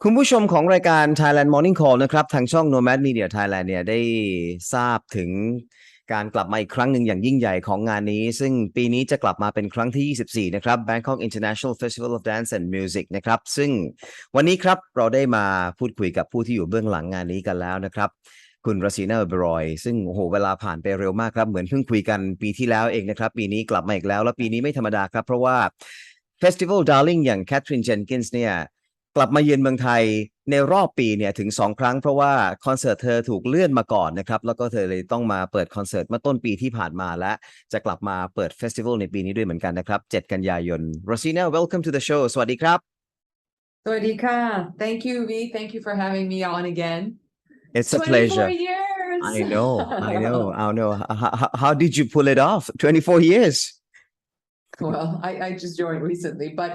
คุณผู้ชมของรายการ Thailand Morning Call นะครับทางช่อง Nomad Media Thailand เนี่ยได้ทราบถึงการกลับมาอีกครั้งหนึ่งอย่างยิ่งใหญ่ของงานนี้ซึ่งปีนี้จะกลับมาเป็นครั้งที่ 24 นะครับ Bangkok International Festival of Dance and Music นะครับซึ่งวันนี้ครับเราได้มาพูดคุยกับผู้ที่อยู่เบื้องหลังงานนี้กันแล้วนะครับคุณรศีนาเบรอยซึ่งโอ้โหเวลาผ่านไปเร็วมากครับเหมือนเพิ่งคุยกันปีที่แล้วเองนะครับปีนี้กลับมาอีกแล้วปีนี้ไม่ธรรมดาครับเพราะว่า Festival Darling อย่าง Catherine Jenkins เนี่ยกลับมาเยือนเมืองไทยในรอบปีเนี่ยถึง2 ครั้งเพราะว่าคอนเสิร์ตเธอถูกเลื่อนมาก่อนนะครับแล้วก็เธอเลยต้องมาเปิดคอนเสิร์ตเมื่อต้นปีที่ผ่านมาและจะกลับมาเปิดเฟสติวัลในปีนี้ด้วยเหมือนกันนะครับ7 กันยายน Rosina welcome to the show สวัสดีครับ สวัสดีค่ะ Thank you V Thank you for having me on again It's a 24 pleasure years I know how did you pull it off 24 years Well I just joined recently but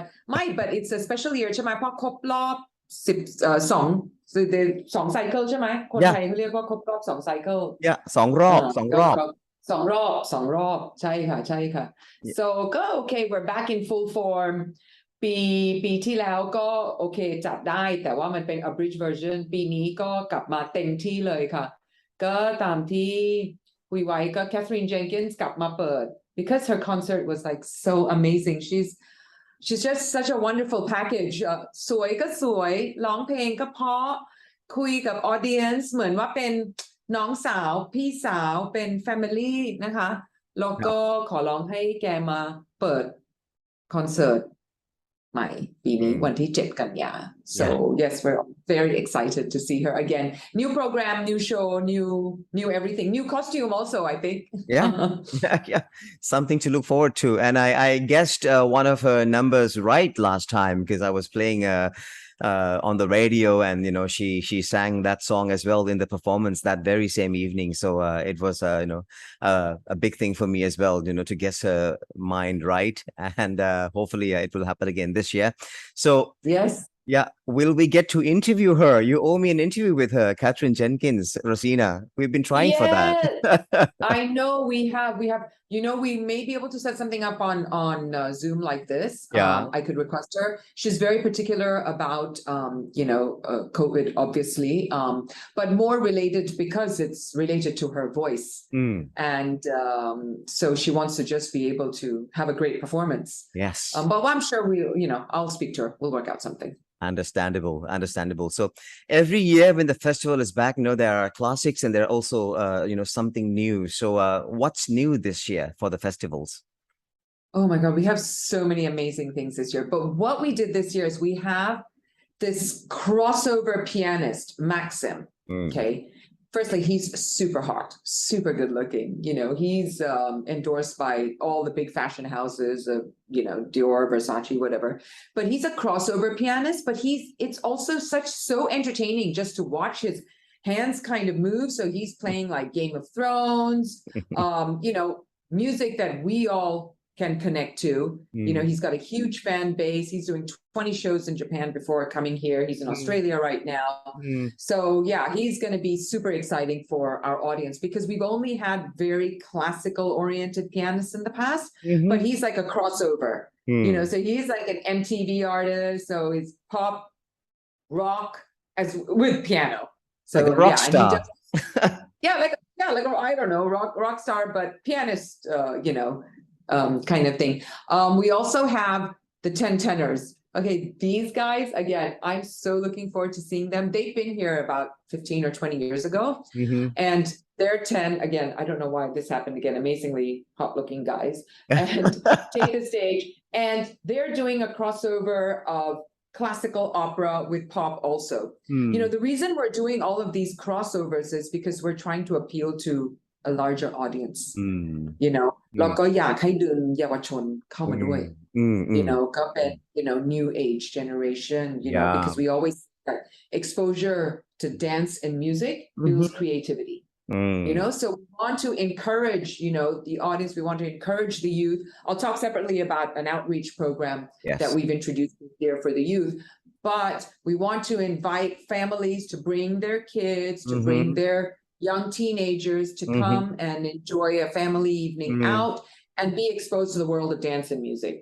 it's a special year ใช่ไหมเพราะครบรอบ2 ไซเคิลใช่ไหมคนไทยเขาเรียกว่าครบรอบ2 ไซเคิล2 รอบใช่ค่ะ so ก็โอเค we're back in full form ปีที่แล้วก็โอเคจัดได้แต่ว่ามันเป็น abridged version ปีนี้ก็กลับมาเต็มที่เลยค่ะก็ตามที่คุยไว้ก็ Catherine Jenkins กลับมาเปิด because her concert was like so amazing she's just such a wonderful package สวยก็สวยร้องเพลงก็เพราะคุยกับ audience เหมือนว่าเป็นน้องสาวพี่สาวเป็น family นะคะแล้วก็ขอร้องให้แกมาเปิดคอนเสิร์ตใหม่ปีนี้วันที่7 กันยา so yes we're very excited to see her again new program new show new everything new costume also I think yeah something to look forward to and I guessed one of her numbers right last time because I was playing on the radio and she sang that song as well in the performance that very same evening so it was a big thing for me as well to guess her mind right and hopefully it will happen again this year so yes yeah will we get to interview her you owe me an interview with her Catherine Jenkins Rosina we've been trying for that I know we have we may be able to set something up on Zoom like this I could request her she's very particular about COVID obviously but more related because it's related to her voice and so she wants to just be able to have a great performance yes but I'm sure I'll speak to her we'll work out something understandable so every year when the festival is back there are classics and there are also something new so what's new this year for the festivals oh my god we have so many amazing things this year but what we did this year is we have this crossover pianist Maxim okay firstly he's super hot super good looking he's endorsed by all the big fashion houses of Dior Versace whatever but he's a crossover pianist but it's also so entertaining just to watch his hands kind of move so he's playing like Game of Thrones music that we all can connect to he's got a huge fan base he's doing 20 shows in Japan before coming here he's in Australia right now so yeah he's going to be super exciting for our audience because we've only had very classical oriented pianists in the past but he's like a crossover so he's like an MTV artist so it's pop rock as with piano so like a rock star like I don't know rock star but pianist kind of thing we also have the 10 tenors okay these guys again I'm so looking forward to seeing them they've been here about 15 or 20 years ago and they're 10 again I don't know why this happened again amazingly hot looking guys and take the stage and they're doing a crossover of classical opera with pop also the reason we're doing all of these crossovers is because we're trying to appeal to a larger audience แล้วก็อยากให้ดึงเยาวชนเข้ามาด้วยก็เป็น new age generation because we always that exposure to dance and music builds creativity so we want to encourage the audience we want to encourage the youth I'll talk separately about an outreach program that we've introduced here for the youth but we want to invite families to bring their kids to bring their young teenagers to come and enjoy a family evening out and be exposed to the world of dance and music.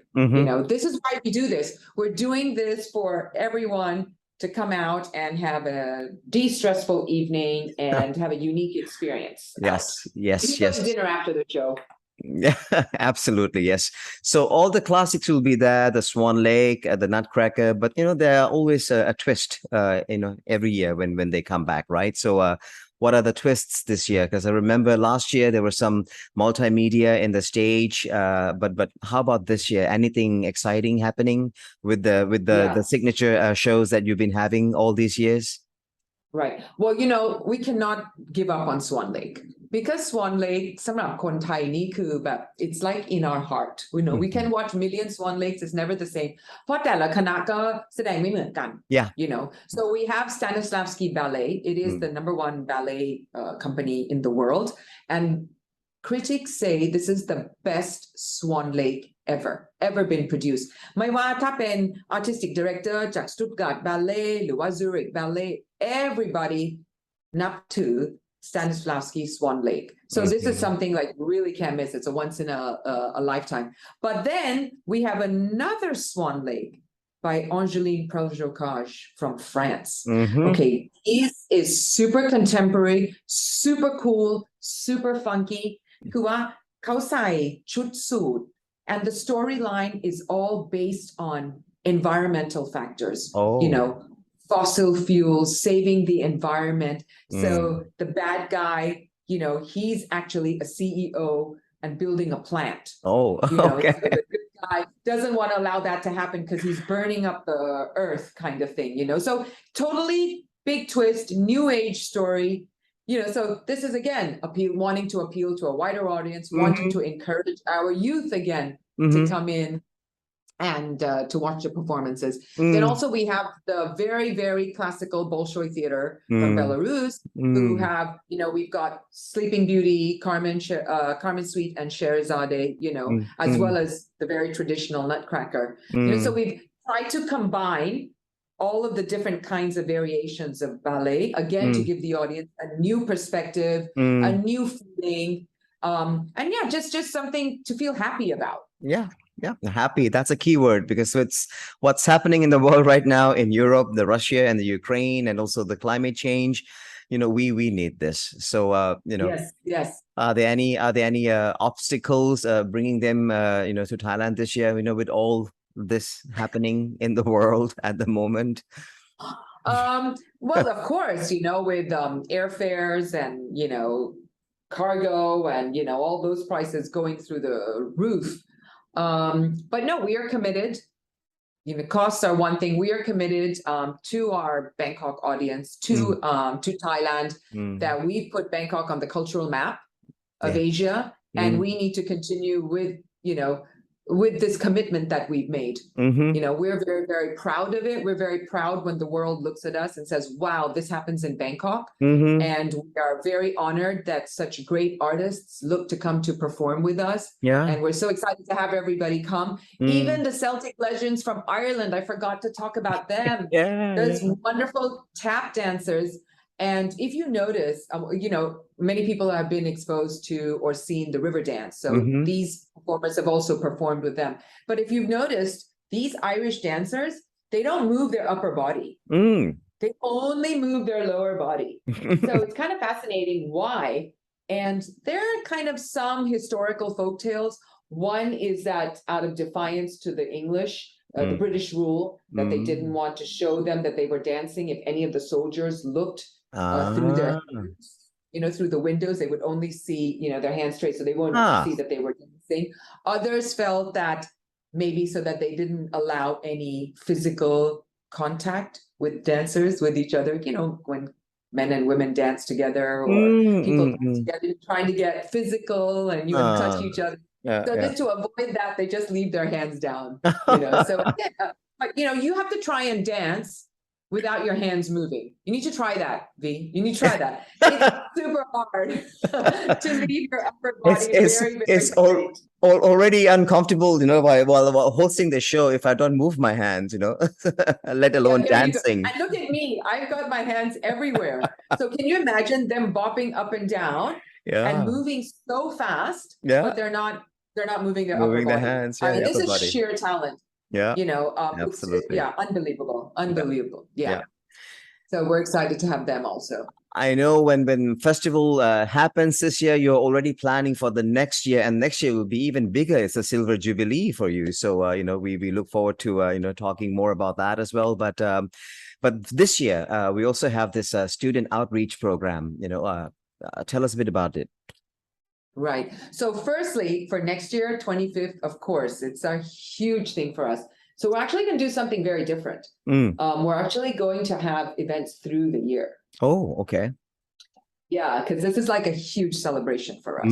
This is why we do this. We're doing this for everyone to come out and have a de-stressful evening and have a unique experience. Yes, You yes, can go to yes. dinner after the show. Yeah, absolutely, yes. So all the classics will be there, the Swan Lake, the Nutcracker, but there are always a twist, every year when they come back, right? So what are the twists this year? Because I remember last year there was some multimedia in the stage, but how about this year? Anything exciting happening with the Yeah. signature shows that you've been having all these years? Right. Well, we cannot give up on Swan Lake because Swan Lake สำหรับคนไทยนี่คือแบบ it's like in our heart. We can watch million Swan Lakes. It's never the same. เพราะแต่ละคณะก็แสดงไม่เหมือนกัน Yeah. So we have Stanislavski Ballet. It is the number one ballet company in the world. And critics say this is the best Swan Lake ever been produced. ไม่ว่าถ้าเป็น artistic director จาก Stuttgart Ballet หรือว่า Zurich Ballet, everybody นับถือ Stanislavski Swan Lake. So this is something like really can't miss. It's a once in a lifetime. But then we have another Swan Lake by Angeline Preljoukaj from France. Okay, this is super contemporary, super cool, super funky. คือว่าเขาใส่ชุดสูท and the storyline is all based on environmental factors. Fossil fuels, saving the environment. So the bad guy, he's actually a CEO and building a plant. Okay. So the good guy doesn't want to allow that to happen because he's burning up the earth kind of thing, So totally big twist, new age story. So this is again wanting to appeal to a wider audience, wanting to encourage our youth again to come in and to watch the performances. Then also we have the very, very classical Bolshoi theater from Belarus, who have, we've got Sleeping Beauty, Carmen Suite, and Sherazade, as well as the very traditional Nutcracker. So we've tried to combine all of the different kinds of variations of ballet, again, to give the audience a new perspective, a new feeling, and yeah, just something to feel happy about. Yeah, happy. That's a key word because it's what's happening in the world right now in Europe, the Russia and the Ukraine, and also the climate change. We need this. So, Yes. Are there any obstacles bringing them, to Thailand this year? With all this happening in the world at the moment. Well, of course, with airfares and cargo and all those prices going through the roof. But no, we are committed. Costs are one thing. We are committed to our Bangkok audience, to Thailand, that we put Bangkok on the cultural map of Asia, and we need to continue with this commitment that we've made. We're very, very proud of it. We're very proud when the world looks at us and says, wow, this happens in Bangkok. And we are very honored that such great artists look to come to perform with us. And we're so excited to have everybody come. Even the Celtic legends from Ireland, I forgot to talk about them. Those wonderful tap dancers. And if you notice, many people have been exposed to or seen the river dance. So these performers have also performed with them. But if you've noticed, these Irish dancers, they don't move their upper body. They only move their lower body. So it's kind of fascinating why. And there are kind of some historical folktales. One is that out of defiance to the English, the British rule, that they didn't want to show them that they were dancing if any of the soldiers looked through their hands, through the windows, they would only see, their hands straight, so they wouldn't see that they were dancing. Others felt that maybe so that they didn't allow any physical contact with dancers, with each other, when men and women dance together or people dance together, trying to get physical and you would touch each other. So just to avoid that, they just leave their hands down, So, but, you have to try and dance without your hands moving. You need to try that, V. You need to try that. It's super hard to leave your upper body it's already uncomfortable, while hosting the show if I don't move my hands, let alone dancing. And look at me. I've got my hands everywhere. So can you imagine them bopping up and down and moving so fast, but they're not moving their upper body. Hands, this is sheer talent. Absolutely. Unbelievable. Yeah. So we're excited to have them also. I know when festival happens this year, you're already planning for the next year, and next year will be even bigger. It's a silver jubilee for you. So we look forward to talking more about that as well. But this year we also have this student outreach program. Tell us a bit about it. Right. So firstly, for next year, 25th, of course, it's a huge thing for us. So we're actually going to do something very different. We're actually going to have events through the year. Oh, okay. Yeah, because this is like a huge celebration for us,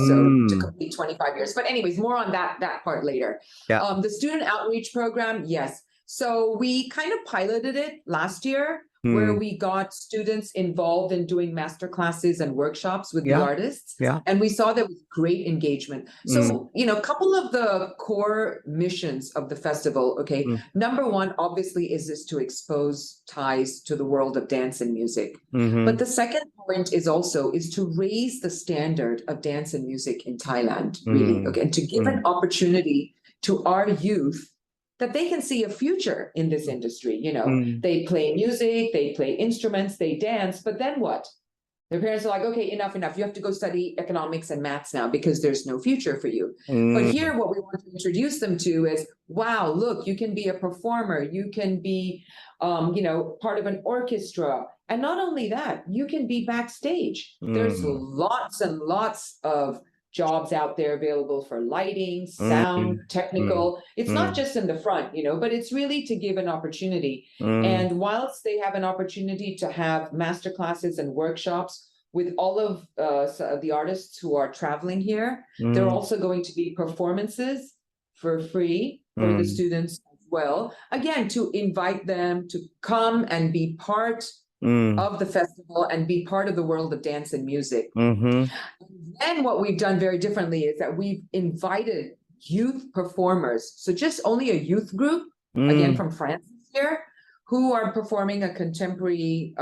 so to complete 25 years. But anyways, more on that part later. Yeah. The student outreach program, yes. So we kind of piloted it last year where we got students involved in doing master classes and workshops with the artists. Yeah. And we saw there was great engagement. So, a couple of the core missions of the festival, okay. Number one, obviously, is this to expose ties to the world of dance and music. But the second point is to raise the standard of dance and music in Thailand, really, okay, and to give an opportunity to our youth that they can see a future in this industry. They play music, they play instruments, they dance, but then what? Their parents are like, okay, enough. You have to go study economics and maths now because there's no future for you. But here, what we want to introduce them to is, wow, look, you can be a performer. You can be, part of an orchestra. And not only that, you can be backstage. There's lots and lots of jobs out there available for lighting, sound, technical. It's not just in the front, but it's really to give an opportunity. And whilst they have an opportunity to have master classes and workshops with all of the artists who are traveling here, there are also going to be performances for free for the students as well. Again, to invite them to come and be part of the festival and be part of the world of dance and music. And what we've done very differently is that we've invited youth performers. So just only a youth group, again, from France here, who are performing a contemporary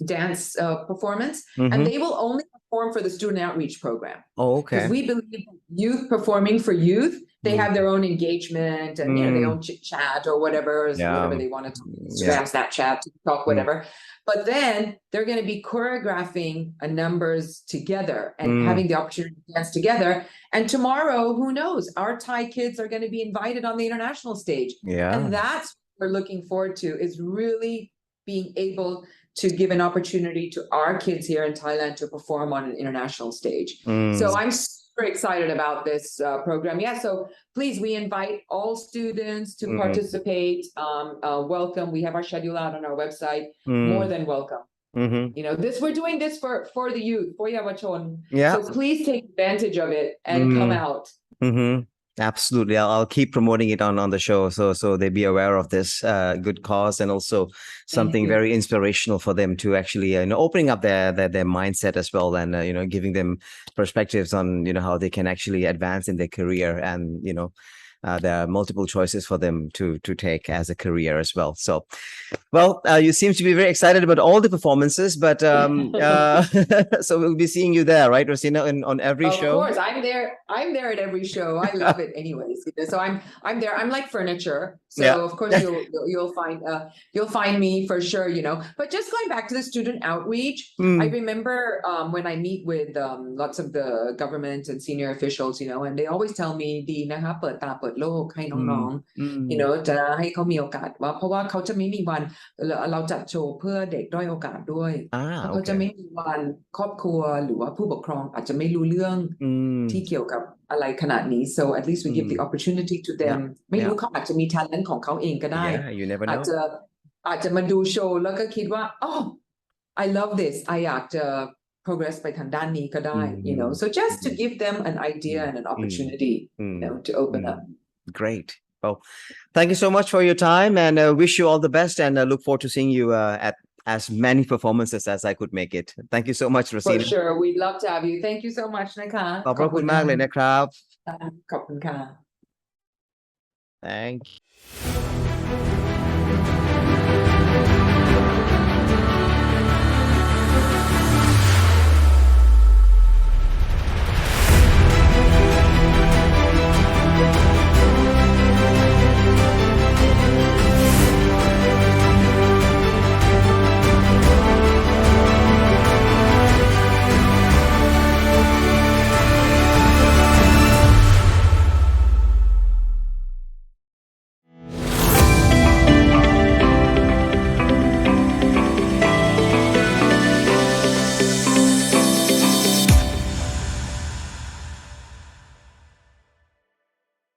dance performance. And they will only perform for the student outreach program. Oh, okay. Because we believe youth performing for youth, they have their own engagement and their own chit chat or whatever they want to Instagram, Snapchat, TikTok, whatever. But then they're going to be choreographing numbers together and having the opportunity to dance together. And tomorrow, who knows? Our Thai kids are going to be invited on the international stage. And that's what we're looking forward to, is really being able to give an opportunity to our kids here in Thailand to perform on an international stage. So I'm super excited about this program. So please, we invite all students to participate. Welcome. We have our schedule out on our website. More than welcome. We're doing this for the youth, for Yavachon. So please take advantage of it and come out. Absolutely. I'll keep promoting it on the show so they be aware of this good cause, and also something very inspirational for them to actually opening up their mindset as well, and giving them perspectives on how they can actually advance in their career, and there are multiple choices for them to take as a career as well. So, well, you seem to be very excited about all the performances, but so we'll be seeing you there, right, Rosina, on every show? Of course, I'm there at every show. I love it anyways. So I'm there. I'm like furniture. So of course you'll find me for sure, But just going back to the student outreach, I remember when I meet with lots of the government and senior officials, and they always tell me ดีนะคะเปิดตาเปิดโลกให้น้องๆ จะให้เขามีโอกาสว่าเพราะว่าเขาจะไม่มีวันเราจัดโชว์เพื่อเด็กด้อยโอกาสด้วยเพราะเขาจะไม่มีวันครอบครัวหรือว่าผู้ปกครองอาจจะไม่รู้เรื่องที่เกี่ยวกับอะไรขนาดนี้ so at least we give the opportunity to them ไม่รู้เขาอาจจะมี talent ของเขาเองก็ได้ you never know. อาจจะมาดูโชว์แล้วก็คิดว่า oh I love this I อยากจะ progress ไปทางด้านนี้ก็ได้ so just to give them an idea and an opportunity to open up. Great. Well, thank you so much for your time, and wish you all the best, and look forward to seeing you at as many performances as I could make it. Thank you so much, Rosina. For sure, we'd love to have you. Thank you so much นะคะ ขอบพระคุณมากเลยนะครับ ขอบคุณค่ะ Thank you.